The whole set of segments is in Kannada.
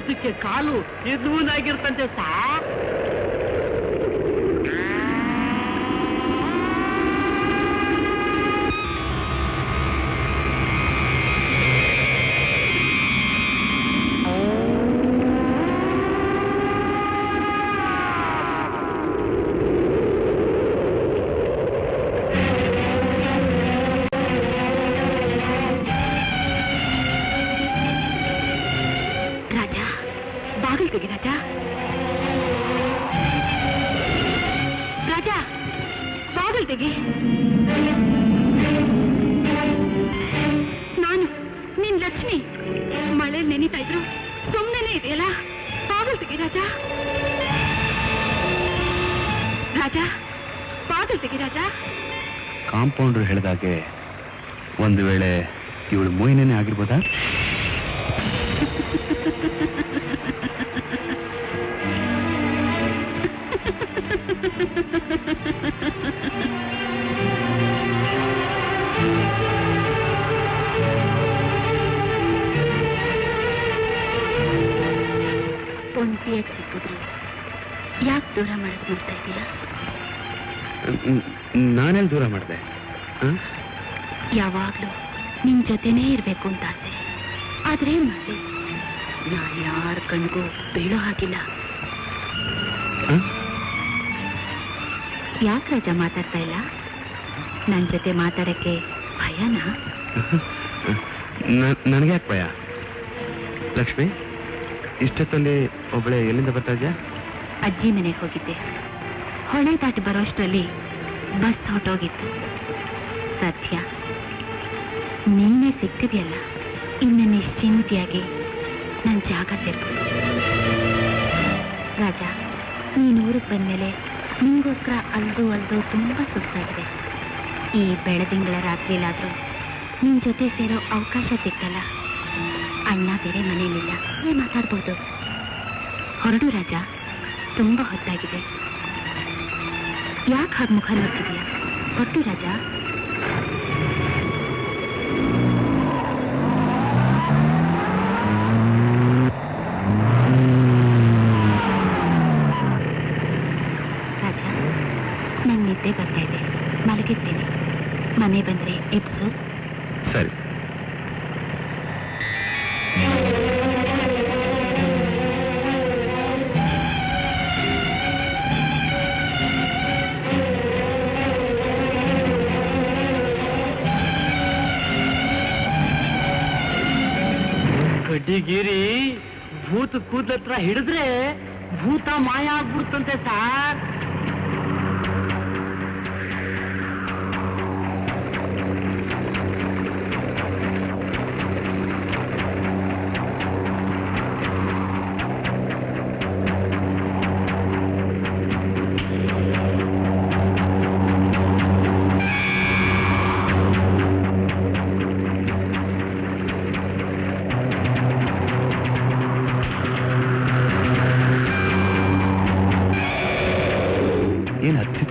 ಕೂಸಕ್ಕೆ ಕಾಲು ಎದುವನಾಗಿರ್ತಂತೆ ಸಾರ್. ನಾನು ನಿನ್ ಲಕ್ಷ್ಮಿ ಮಳೆ ನೆನೀತಾ ಇದ್ರು ಸುಮ್ಮನೆ ಇದೆಯಲ್ಲ, ಬಾಗಿಲು ತೆಗಿ ರಾಜ. ರಾಜ ಬಾಗಿಲು ತೆಗಿ ರಾಜ. ಕಾಂಪೌಂಡರ್ ಹೇಳಿದಾಗೆ ಒಂದು ವೇಳೆ ಇವಳು ಮೋಹಿನೇನೆ ಆಗಿರ್ಬೋದಾ? ಒಂಟಿಯಾಗಿ ಸಿಕ್ಕಿದ್ರು ಯಾಕೆ ದೂರ ಮಾಡಕ್ ನೋಡ್ತಾ ಇದ್ದೀರಾ? ನಾನೆಲ್ಲಿ ದೂರ ಮಾಡಿದೆ? ಯಾವಾಗ್ಲೂ ನಿಮ್ ಜೊತೆನೇ ಇರ್ಬೇಕು ಅಂತ ಆಸೆ. ಆದ್ರೆ ಏನ್ ಮಾಡಿ, ನಾನ್ ಯಾರ ಕಣ್ಗೂ ಬೀಳೋ ಹಾಗಿಲ್ಲ. ಯಾಕೆ ರಾಜ ಮಾತಾಡ್ತಾ ಇಲ್ಲ? ನನ್ ಜೊತೆ ಮಾತಾಡಕ್ಕೆ ಭಯನಾ? ನನಗ್ಯಾಕೆ ಭಯ? ಲಕ್ಷ್ಮಿ, ಇಷ್ಟೊತ್ತಲ್ಲಿ ಒಬ್ಬಳೆ ಎಲ್ಲಿಂದ ಬರ್ತಾ ಇದ್ಯಾ? ಅಜ್ಜಿ ಮನೆಗೆ ಹೋಗಿದ್ದೆ. ಹೊಳೆ ದಾಟಿ ಬರೋಷ್ಟರಲ್ಲಿ ಬಸ್ ಹೊಟ್ಟೋಗಿತ್ತು. ಸತ್ಯ, ನೀನೇ ಸಿಕ್ಕಿದ್ಯಲ್ಲ, ಇನ್ನು ನಿಶ್ಚಿಂತೆಯಾಗಿ ನನ್ನ ಜಾಗ ಸೇರ್ಬೋದು. ರಾಜ, ನೀನು ಊರಿಗೆ ಬಂದಮೇಲೆ ನಿಂಗೋಸ್ಕರ ಅಲ್ದು ತುಂಬಾ ಸುಸ್ತಾಗಿದೆ. ಈ ಬೆಳದಿಂಗಳ ರಾತ್ರಿಲಾದ್ರೂ ನಿನ್ ಜೊತೆ ಸೇರೋ ಅವಕಾಶ ಸಿಕ್ಕಲ್ಲ. ಅಣ್ಣ ಬೇರೆ ಮನೇಲಿಲ್ಲ, ಏನ್ ಮಾತಾಡ್ಬೋದು. ಹೊರಡು ರಾಜ, ತುಂಬಾ ಹೊತ್ತಾಗಿದೆ. ಯಾಕೆ ಹಾಗೆ ಮುಖ ನೋಡ್ತಿದ್ಯಾ? ಹೊರಟು ರಾಜ. ರಾಜ, ನಂಗೆ ನಿದ್ದೆ ಬರ್ತಾ ಇದೆ, ಮಲಗಿದ್ದೇನೆ. ಮನೆ ಬಂದ್ರೆ ಎಬ್ಸು. ಸರಿ. ಕಡ್ಡಿಗೀರಿ ಭೂತ ಕೂದಲತ್ರ ಹಿಡಿದ್ರೆ ಭೂತ ಮಾಯ ಆಗ್ಬಿಡ್ತಂತೆ ಸಾರ್.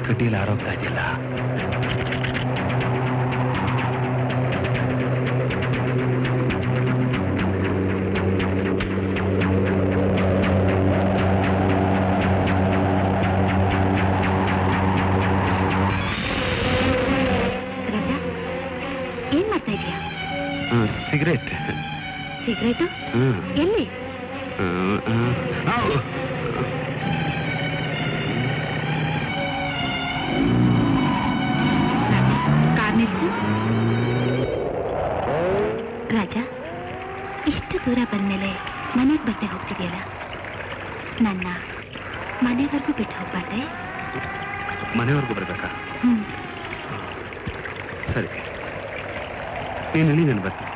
ಕಡ್ಡಿಯಲ್ಲಿ ಆರೋಗ್ತಾ ಇದೆಯಲ್ಲ. ಏನ್ ಮಾಡ್ತಾ ಇದೀಯಾ? ಸಿಗರೇಟ್. ಸಿಗರೇಟು ಎಲ್ಲಿ? ರಾಜ, ಇಷ್ಟು ದೂರ ಬಂದ್ಮೇಲೆ ಮನೆಗೆ ಬಟ್ಟೆ ಹೋಗ್ತಿದೆಯಲ್ಲ, ನನ್ನ ಮನೆವರೆಗೂ ಬಿಟ್ಟು ಹೋಗ್ಬಾರ್ದೆ? ಮನೆವರೆಗೂ ಬರ್ಬೇಕಾ? ಸರಿ, ನೀನಲ್ಲಿ ನಾನು ಬರ್ತೀನಿ.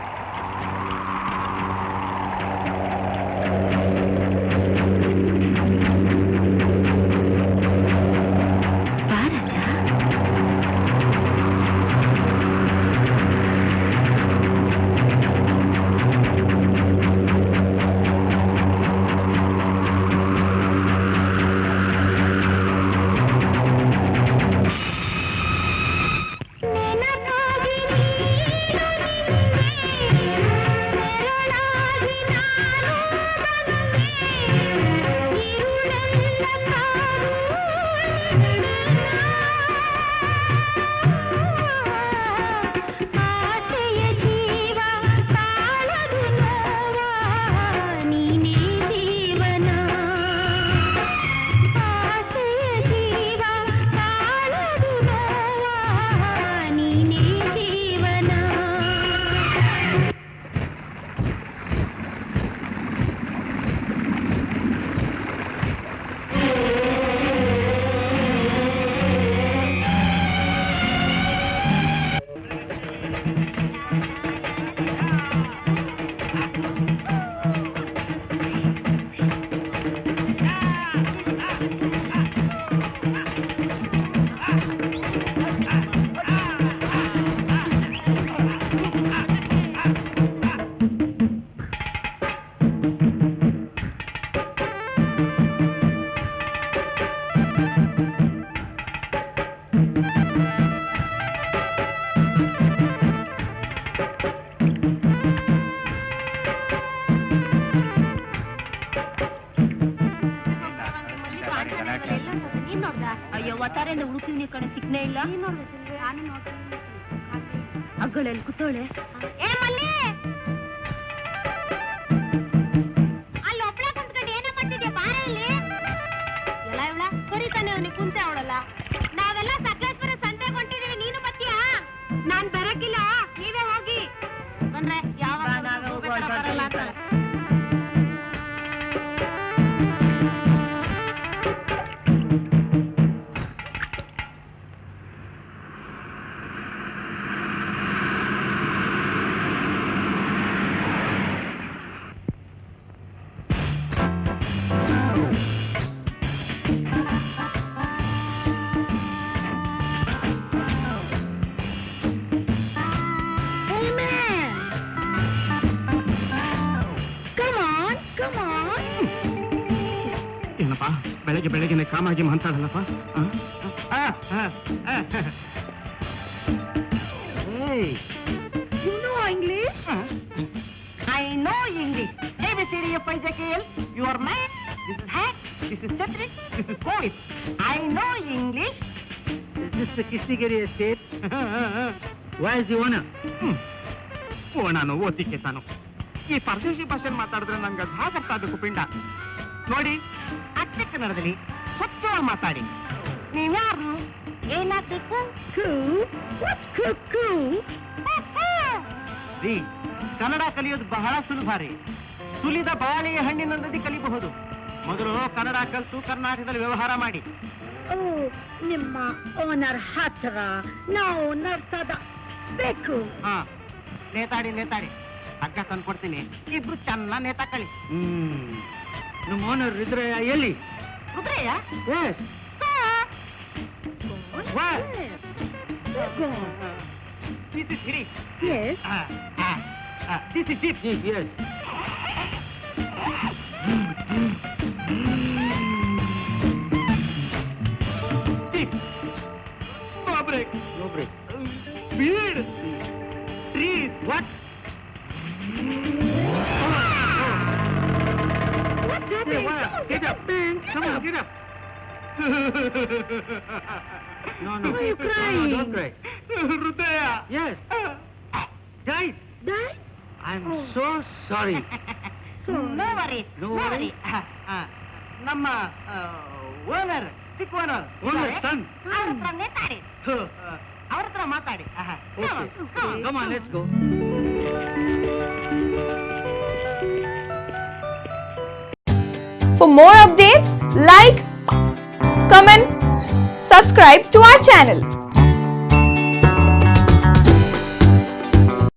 ಇಲ್ಲ ಅಗ್ಗಳಲ್ಲಿ ಕೂತೋಳೆ ಅಲ್ಲಿ ಒಬ್ಳೆ ಕುಂತ್ಕೊಂಡು ಏನೇ ಮಾಡ್ತಿದ್ಯಾ ಬಾರ ಇಲ್ಲಿ ಎಲ್ಲ ಇವಳ ಸರಿತಾನೆ ಅವನಿಗೆ ಕುಂತೆ ಅವಳಲ್ಲ ನಾವೆಲ್ಲ ಸಕಲೇಶ್ವರ ಸಂತೆ ಹೊಂಟಿದೀವಿ ನೀನು ಬರ್ತೀಯಾ ನಾನ್ ಬರಕ್ಕಿಲ್ಲ ನೀವೇ ಹೋಗಿ ಬಂದ್ರೆ ಯಾವ ಬರಲ್ಲ ಅಂತ ಏನಪ್ಪ ಬೆಳಗ್ಗೆ ಬೆಳಗ್ಗೆ ಕಾಮಾಗಿ ಮಾತಾಡಲ್ಲಪ್ಪ You know English? I know English. ABCD FIJKL. You are man. This is hat. This is Chatrik. This is Kohit. I know English. This is the Kistigiri estate. Why is the owner? ಓಣಾನು ಓದಿಕ್ಕೆ ತಾನು ಈ ಪರದೇಶಿ ಭಾಷೆಯಲ್ಲಿ ಮಾತಾಡಿದ್ರೆ ನಂಗೆ ಅದು ಹಾಗಾಗಬೇಕು ಪಿಂಡ ನೋಡಿ ಅಚ್ಚ ಕನ್ನಡದಲ್ಲಿ ಸ್ವಚ್ಛವಾಗಿ ಮಾತಾಡಿ ನೀವ್ಯಾರು ಏನಾಗಬೇಕು ರೀ ಕನ್ನಡ ಕಲಿಯೋದು ಬಹಳ ಸುಲಭ ರೀ ಸುಲಿದ ಬಾಳೆಯ ಹಣ್ಣಿನಂದದಿ ಕಲಿಬಹುದು ಮೊದಲು ಕನ್ನಡ ಕಲಿತು ಕರ್ನಾಟಕದಲ್ಲಿ ವ್ಯವಹಾರ ಮಾಡಿ ನಿಮ್ಮ ಓನರ್ ಹತ್ರ ನಾವು ನಡ್ಸದ ಬೇಕು ಹಾ ನೇತಾಡಿ ನೇತಾಡಿ ಹಗ್ಗ ತಂದ್ಕೊಡ್ತೀನಿ ಇಬ್ರು ಚೆನ್ನಾಗಿ ನೇತಾಕಳಿ ನಮ್ಮ ಓನರ್ ಇದ್ರೆ ಎಲ್ಲಿ Rudrayya This is Giri. Yes. This is Jeep. Yes. Jeep. No break. No break. Weird. Trees. What? What's happening? Get up. Come on, get up. No. Why are you crying? No, don't cry. Rudaya. Yes. Guys. Died? I'm so sorry. No worries. No worry. ನಮ್ಮ ಓನರ್ ಚಿಕ್ಕ ಓನರ್ ಓನರ್ ಸನ್ ಅವ್ರ ಹತ್ರ ನೇತಾಡಿ ಅವ್ರ ಹತ್ರ ಮಾತಾಡಿ Come on, let's go. For more updates, like, comment, subscribe to our channel.